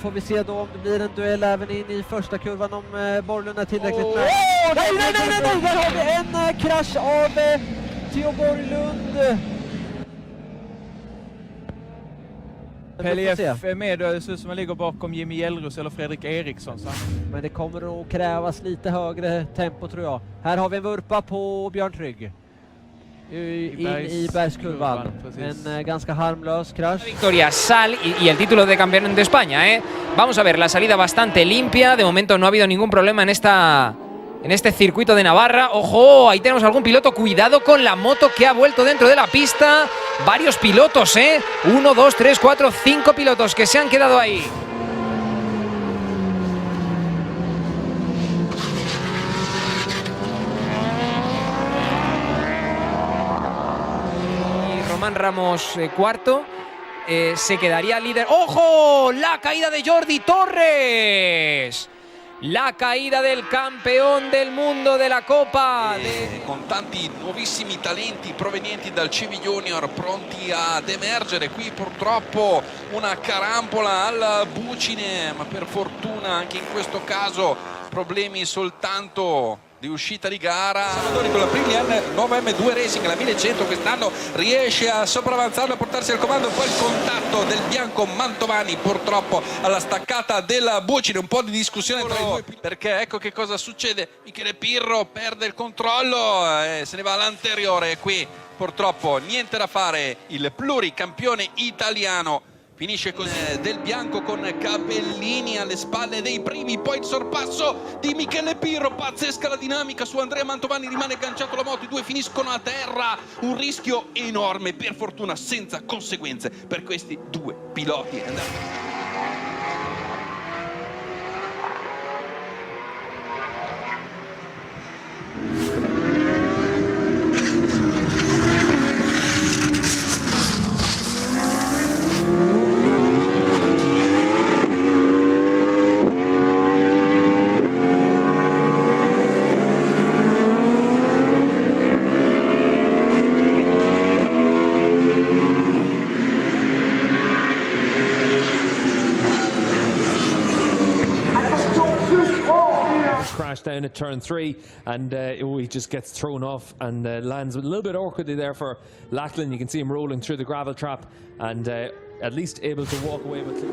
får vi se då om det blir en duell även in i första kurvan om Borglund är tillräckligt med. Nej, där har vi en krasch av Theo Borglund. PLF är med och det ser ut som man ligger bakom Jimmy Hjellrus eller Fredrik Eriksson. Men det kommer nog krävas lite högre tempo tror jag. Här har vi en vurpa på Björn Trygg. In i bergskurvan. En ganska harmlös krasch. Victoria Sal y el título de campeón de España, ¿eh? Vamos a ver, la salida bastante limpia. De momento no ha habido ningún problema en este circuito de Navarra. ¡Ojo! Ahí tenemos algún piloto. Cuidado con la moto que ha vuelto dentro de la pista. Varios pilotos, ¿eh? 1, 2, 3, 4, 5 pilotos que se han quedado ahí. Y Román Ramos cuarto. Se quedaría líder. ¡Ojo! La caída de Jordi Torres. La caída del campeón del mundo della Coppa. Con tanti nuovissimi talenti provenienti dal CV Junior pronti ad emergere. Qui purtroppo una carambola al bucine, ma per fortuna anche in questo caso problemi soltanto di uscita di gara. Salvadori con la Aprilia 9M2 Racing, la 1100 quest'anno riesce a sopravanzarlo e a portarsi al comando, poi il contatto del bianco Mantovani purtroppo alla staccata della bucine, un po' di discussione tra i due perché ecco che cosa succede. Michele Pirro perde il controllo e se ne va all'anteriore e qui purtroppo niente da fare. Il pluricampione italiano finisce così del bianco con Capellini alle spalle dei primi, poi il sorpasso di Michele Pirro, pazzesca la dinamica su Andrea Mantovani, rimane agganciato la moto, i due finiscono a terra, un rischio enorme, per fortuna senza conseguenze per questi due piloti. Crash down at turn 3 and he just gets thrown off and lands a little bit awkwardly there for Lachlan. You can see him rolling through the gravel trap and at least able to walk away with it.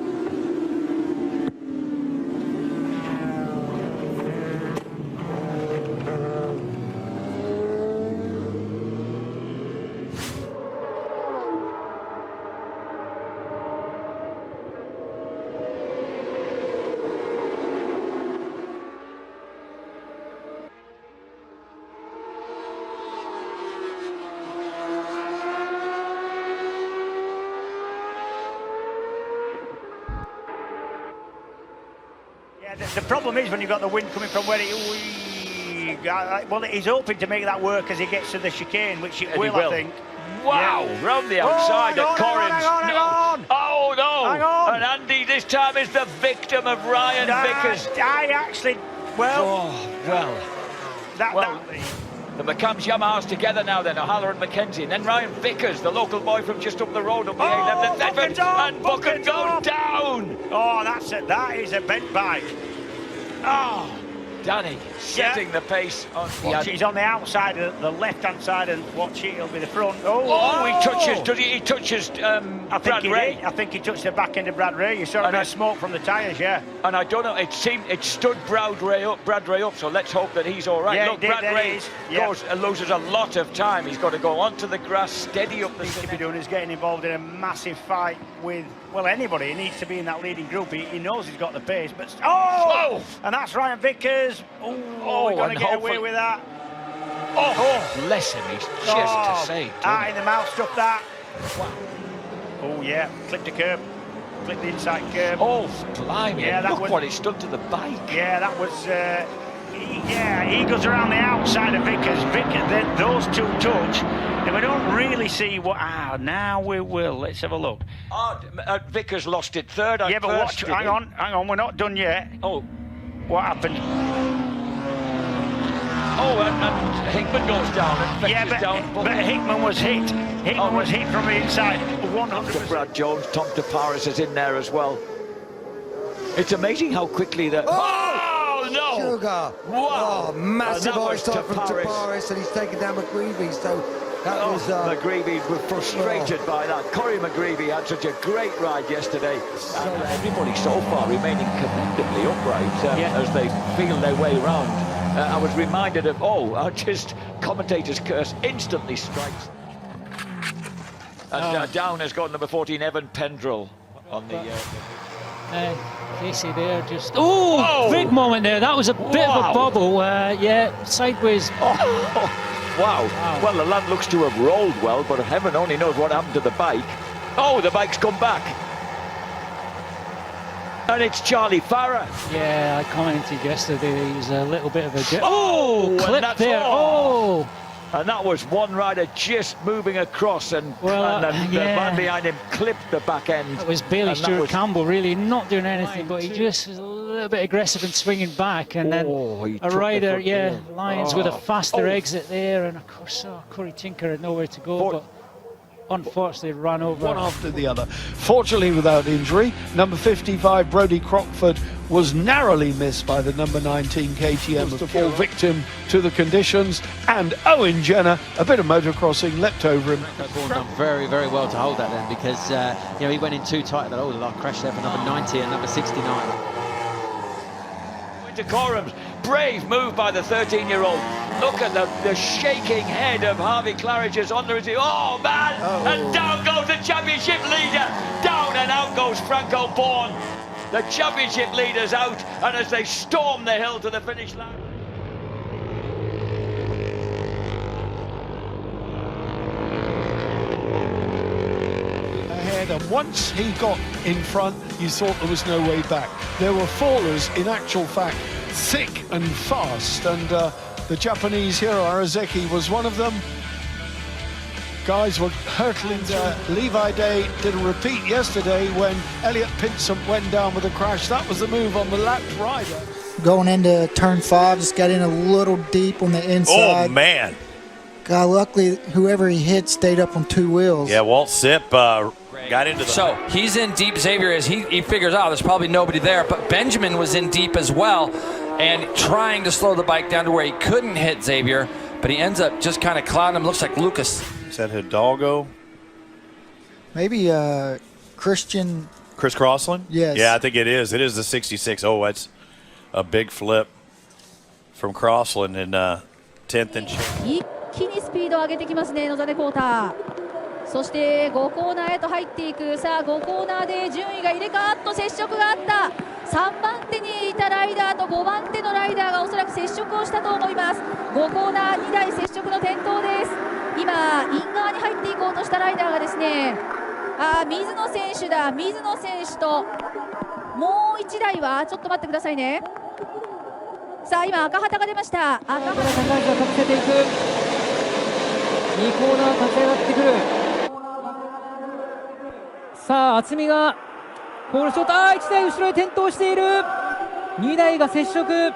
The problem is when you've got the wind coming from where well, he's hoping to make that work as he gets to the chicane, which it will, I think. Wow, yeah. round the outside at Corrins. Hang on. Oh no! Hang on. And Andy this time is the victim of Ryan Vickers. I actually, The McCams Yamahas together now then, O'Halloran and Mackenzie, and then Ryan Vickers, the local boy from just up the road, up the A11, and Buchan goes down! Oh, that's it, that is a bent bike. Oh, Danny setting the pace on he's on the outside, the left-hand side, and watch it, it'll be the front. He touches, does he? He touches Brad Ray. I think he touched the back end of Brad Ray. You saw a bit of smoke from the tyres, yeah. And I don't know, it stood Brad Ray up, so let's hope that he's all right. Yeah, look, Brad Ray loses a lot of time. He's got to go onto the grass, steady up the He's doing is getting involved in a massive fight with, well, anybody. He needs to be in that leading group. He knows he's got the pace, but and that's Ryan Vickers. We're going to get away with that. Bless him, he's just to say. In the mouth stuff that. Wow. Oh yeah, clipped the curb, clipped the inside curb. Oh, blimey! Yeah, look what he's done to the bike. Yeah, that was. He goes around the outside of Vickers. Those two touch, and we don't really see what. Now we will. Let's have a look. Vickers lost it third. Yeah, but watch. Hang on. We're not done yet. Oh, what happened? Oh, and Hickman goes down and Vickers down. But Hickman was hit. Hickman was hit from the inside. 100%. Brad Jones, Tom DeParis is in there as well. It's amazing how quickly that... Oh, no! Sugar! Wow! Oh, massive eyes start from Taparis, and he's taken down McGreevy, so that was... McGreevy was frustrated by that. Corey McGreevy had such a great ride yesterday. And everybody so far remaining commendably upright as they feel their way round. I was reminded of, commentator's curse instantly strikes. And down has gone number 14, Evan Pendrell on the... Casey there just... Oh! Big moment there. That was a bit of a bobble. Yeah, sideways. Wow. Well, the lad looks to have rolled well, but heaven only knows what happened to the bike. Oh, the bike's come back. And it's Charlie Farrer. Yeah, I commented yesterday. He was a little bit of a... clip there. Oh! And that was one rider just moving across, and the man behind him clipped the back end. It was Bailey Stewart Campbell really not doing anything, but he just was a little bit aggressive and swinging back. And then a rider, Lyons with a faster exit there. And of course, Corey Tinker had nowhere to go, but unfortunately ran over. One after the other. Fortunately without injury. Number 55, Brodie Crockford, was narrowly missed by the number 19 KTM, to fall victim to the conditions, and Owen Jenner, a bit of motocrossing, leapt over him. Bourne done very, very well to hold that then, because he went in too tight. That crash there for number 90 and number 69. Decorums, brave move by the 13-year-old. Look at the shaking head of Harvey Claridge's under his... Oh, man! And down goes the championship leader. Down and out goes Franco Bourne. The championship leader's out, and as they storm the hill to the finish line. Ahead, and once he got in front, you thought there was no way back. There were fallers, in actual fact, thick and fast, and the Japanese hero Arazeki was one of them. Guys were hurtling. Levi Day did a repeat yesterday when Elliot Pinsent went down with a crash. That was the move on the lapped rider. Going into turn 5, just got in a little deep on the inside. Oh, man. God, luckily, whoever he hit stayed up on 2 wheels. Yeah, Walt Sipp got into the... So he's in deep, Xavier, as he figures out there's probably nobody there, but Benjamin was in deep as well and trying to slow the bike down to where he couldn't hit Xavier, but he ends up just kind of clouding him. Looks like Lucas. Is that Hidalgo? Maybe Christian. Chris Crossland? Yes. Yeah, I think it is. It is the 66. Oh, that's a big flip from Crossland in 10th and change. 一気にスピードを上げてきますね、野添コーター。そして5コーナーへと入っていく。さあ5コーナーで順位が入れ替わっと接触があった。3番手にいたライダーと5番手のライダーがおそらく接触をしたと思います。5コーナー2台接触の転倒です。今イン側に入っていこうとしたライダーがですね、水野選手だ。水野選手ともう1台はちょっと待ってくださいね。さあ今赤旗が出ました。赤旗が立てていく。2コーナー立ち上がってくる。さあ渥美がポールショート、1台後ろへ転倒している。2台が接触。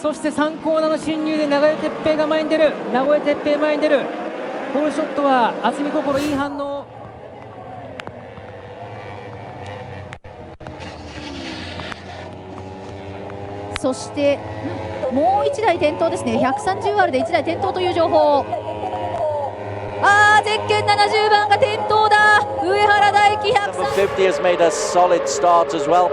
そして3コーナーの進入で名古屋哲平が前に出る。名古屋哲平前に出る。ポールショットは渥美心いい反応。そしてもう1台転倒ですね。130R で1台転倒という情報。ゼッケン70番が転倒だ。上原大輝150 has made a solid start as well.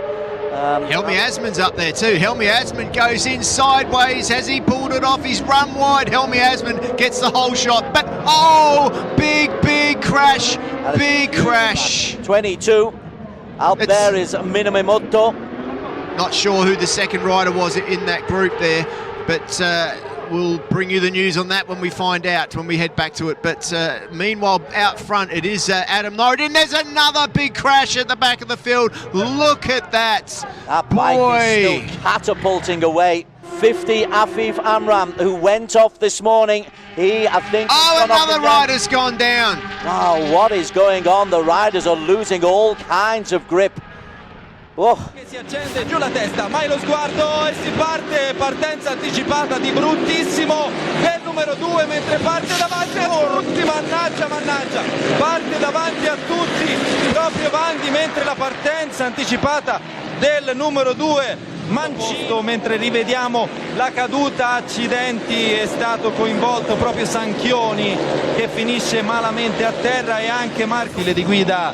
Helmi Asman's up there too. Helmi Asman goes in sideways. Has he pulled it off? He's run wide. Helmi Asman gets the whole shot. But, big crash. Big crash. 22. Out there is Minamimoto. Not sure who the second rider was in that group there. But we'll bring you the news on that when we find out, when we head back to it. But meanwhile, out front, it is Adam Norridin. There's another big crash at the back of the field. Look at that. That bike is still catapulting away. 50 Afif Amram, who went off this morning. I think... another rider's gone down. Wow, what is going on? The riders are losing all kinds of grip. Che si accende giù la testa, mai lo sguardo e si parte, partenza anticipata di bruttissimo del numero 2 mentre parte davanti a tutti, mannaggia, parte davanti a tutti proprio Vandy, mentre la partenza anticipata del numero 2 Mancino, mentre rivediamo la caduta, accidenti, è stato coinvolto proprio Sanchioni che finisce malamente a terra, e anche Martile di guida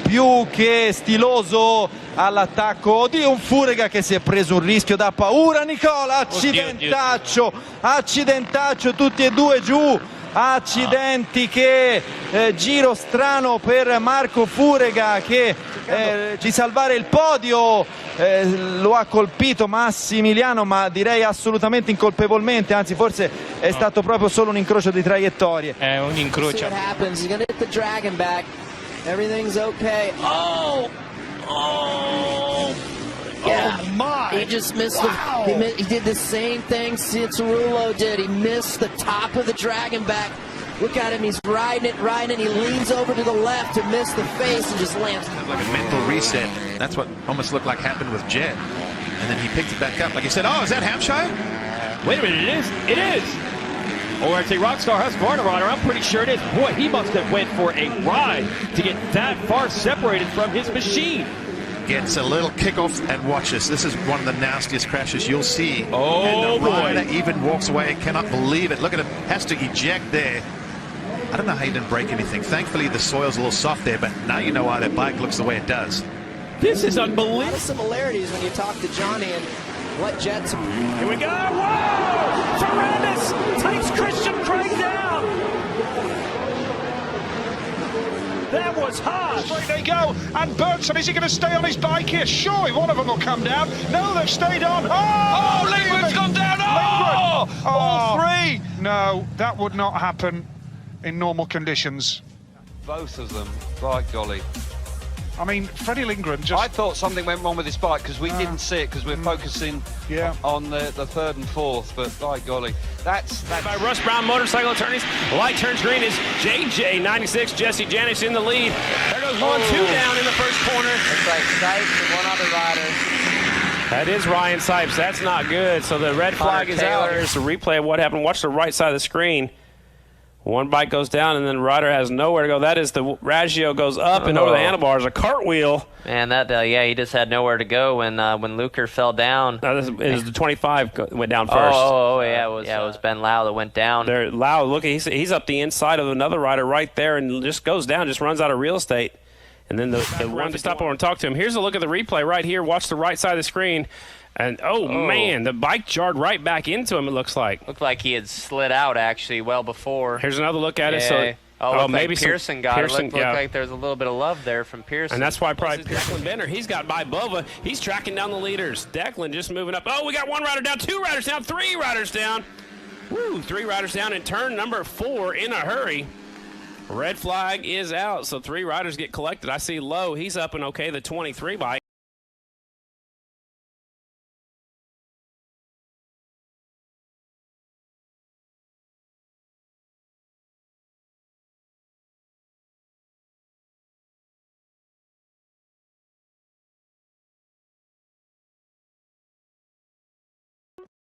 più che stiloso all'attacco di un Furega che si è preso un rischio da paura. Nicola, accidentaccio, accidentaccio, tutti e due giù. Accidenti, che giro strano per Marco Furega che di salvare il podio lo ha colpito Massimiliano, ma direi assolutamente incolpevolmente, anzi forse è stato proprio solo un incrocio di traiettorie. È un incrocio. Everything's okay. Oh! Oh! Yeah, he just missed he did the same thing Cincerulo did. He missed the top of the dragon back. Look at him, he's riding it, he leans over to the left to miss the face and just lands. Like a mental reset. That's what almost looked like happened with Jet. And then he picked it back up. Like he said, oh, is that Hampshire? Wait a minute, it is. It is. Or I'd say Rockstar Husqvarna rider, I'm pretty sure it is. Boy, he must have went for a ride to get that far separated from his machine. Gets a little kickoff, and watch this. This is one of the nastiest crashes you'll see. Oh, and the rider boy. even walks away. Cannot believe it. Look at him. Has to eject there. I don't know how he didn't break anything. Thankfully, the soil's a little soft there, but now you know why that bike looks the way it does. This is A lot unbelievable. of similarities when you talk to Johnny and what Jets. Here we go. Whoa! Ferrandis takes Christian Craig down. That was hard. Straight they go, and Bertram, is he going to stay on his bike here? Surely one of them will come down. No, they've stayed on. Oh, Lingwood's gone down. Oh! Lingwood. All three. No, that would not happen in normal conditions. Both of them, by golly. I mean, Freddie Lindgren just... I thought something went wrong with his bike because we didn't see it because we're focusing on the third and fourth, but by golly, that's... By Russ Brown Motorcycle Attorneys. Light turns green is JJ96, Jesse Janis in the lead. There goes 1-2 down in the first corner. Looks like Sipes and one other rider. That is Ryan Sipes. That's not good. So the red flag is out. Here's the replay of what happened. Watch the right side of the screen. One bike goes down, and then Ryder has nowhere to go. That is the Raggio goes up and over the handlebars. A cartwheel. Man, that yeah, he just had nowhere to go when Luker fell down. It was the 25 went down first. Oh yeah, it was Ben Lau that went down. There, Lau, look, he's up the inside of another rider right there, and just goes down, just runs out of real estate. And then the one to stop over and talk to him. Here's a look at the replay right here. Watch the right side of the screen. And, man, the bike jarred right back into him, it looks like. Looked like he had slid out, actually, well before. Here's another look at it. So, maybe Pearson got it. Looked like there's a little bit of love there from Pearson. And that's why probably Declan Bender, he's got by Bova. He's tracking down the leaders. Declan just moving up. Oh, we got one rider down, two riders down, three riders down. Woo, three riders down in turn number 4 in a hurry. Red flag is out, so 3 riders get collected. I see Lowe. He's up and okay, the 23 bike.